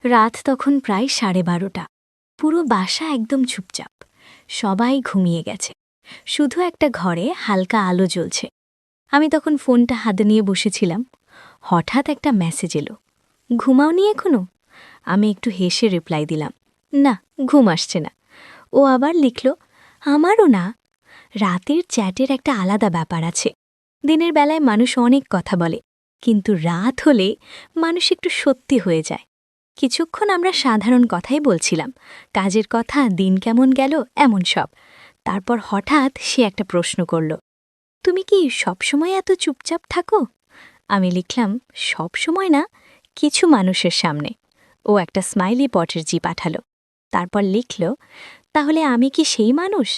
রাত তখন প্রায় 12:30। পুরো বাসা একদম চুপচাপ, সবাই ঘুমিয়ে গেছে। শুধু একটা ঘরে হালকা আলো জ্বলছে। আমি তখন ফোনটা হাতে নিয়ে বসেছিলাম। হঠাৎ একটা মেসেজ এলো, ঘুমাওনি এখনো? আমি একটু হেসে রিপ্লাই দিলাম, না, ঘুম আসছে না। ও আবার লিখল, আমারও না। রাতের চ্যাটের একটা আলাদা ব্যাপার আছে। দিনের বেলায় মানুষ অনেক কথা বলে, কিন্তু রাত হলে মানুষ একটু সত্যি হয়ে যায়। কিছুক্ষণ আমরা সাধারণ কথাই বলছিলাম, কাজের কথা, দিন কেমন গেল, এমন সব। তারপর হঠাৎ সে একটা প্রশ্ন করল, তুমি কি সবসময় এত চুপচাপ থাকো? আমি লিখলাম, সব সময় না, কিছু মানুষের সামনে। ও একটা স্মাইলি পটেরজি পাঠালো। তারপর লিখল, তাহলে আমি কি সেই মানুষ?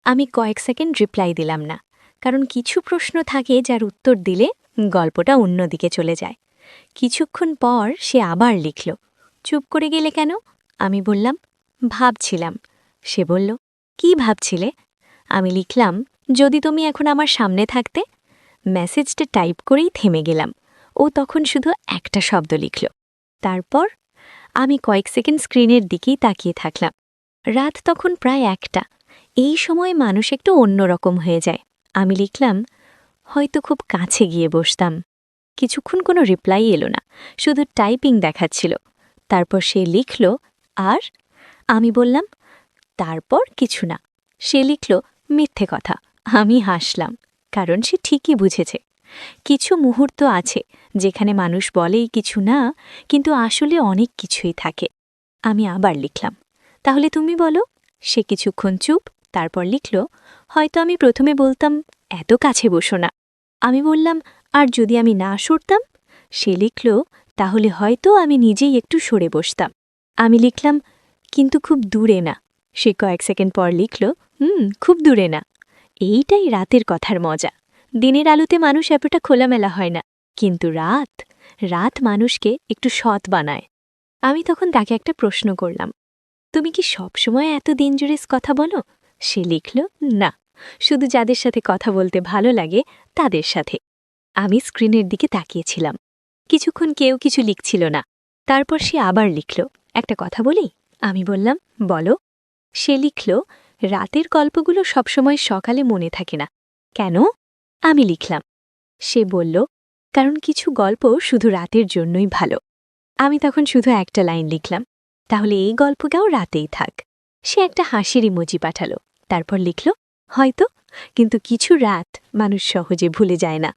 আমি কয়েক সেকেন্ড রিপ্লাই দিলাম না, কারণ কিছু প্রশ্ন থাকে যার উত্তর দিলে গল্পটা অন্যদিকে চলে যায়। কিছুক্ষণ পর সে আবার লিখল, চুপ করে গেলে কেন? আমি বললাম, ভাবছিলাম। সে বলল, কি ভাবছিলে? আমি লিখলাম, যদি তুমি এখন আমার সামনে থাকতে। মেসেজটা টাইপ করেই থেমে গেলাম। ও তখন শুধু একটা শব্দ লিখল। তারপর আমি কয়েক সেকেন্ড স্ক্রিনের দিকেই তাকিয়ে থাকলাম। রাত তখন প্রায় 1টা। এই সময় মানুষ একটু অন্যরকম হয়ে যায়। আমি লিখলাম, হয়তো খুব কাছে গিয়ে বসতাম। কিছুক্ষণ কোনো রিপ্লাই এলো না, শুধু টাইপিং দেখাচ্ছিল। তারপর সে লিখল, আর? আমি বললাম, তারপর কিছু না। সে লিখল, মিথ্যে কথা। আমি হাসলাম, কারণ সে ঠিকই বুঝেছে। কিছু মুহূর্ত আছে যেখানে মানুষ বলেই কিছু না, কিন্তু আসলে অনেক কিছুই থাকে। আমি আবার লিখলাম, তাহলে তুমি বলো। সে কিছুক্ষণ চুপ, তারপর লিখল, হয়তো আমি প্রথমে বলতাম, এত কাছে বসো না। আমি বললাম, আর যদি আমি না সরতাম? সে লিখল, তাহলে হয়তো আমি নিজেই একটু সরে বসতাম। আমি লিখলাম, কিন্তু খুব দূরে না। সে কয়েক সেকেন্ড পর লিখল, খুব দূরে না। এইটাই রাতের কথার মজা। দিনের আলোতে মানুষ এতটা খোলামেলা হয় না, কিন্তু রাত মানুষকে একটু সৎ বানায়। আমি তখন তাকে একটা প্রশ্ন করলাম, তুমি কি সবসময় এত ডেঞ্জারাস কথা বলো? সে লিখল, না, শুধু যাদের সাথে কথা বলতে ভালো লাগে তাদের সাথে। আমি স্ক্রিনের দিকে তাকিয়েছিলাম। কিছুক্ষণ কেউ কিছু লিখছিল না। তারপর সে আবার লিখল, একটা কথা বলি? আমি বললাম, বলো। সে লিখল, রাতের গল্পগুলো সবসময় সকালে মনে থাকে না। কেন? আমি লিখলাম। সে বলল, কারণ কিছু গল্প শুধু রাতের জন্যই ভালো। আমি তখন শুধু একটা লাইন লিখলাম, তাহলে এই গল্পটাও রাতেই থাক। সে একটা হাসির ইমোজি পাঠালো। তারপর লিখল, হয়তো, কিন্তু কিছু রাত মানুষ সহজে ভুলে যায় না।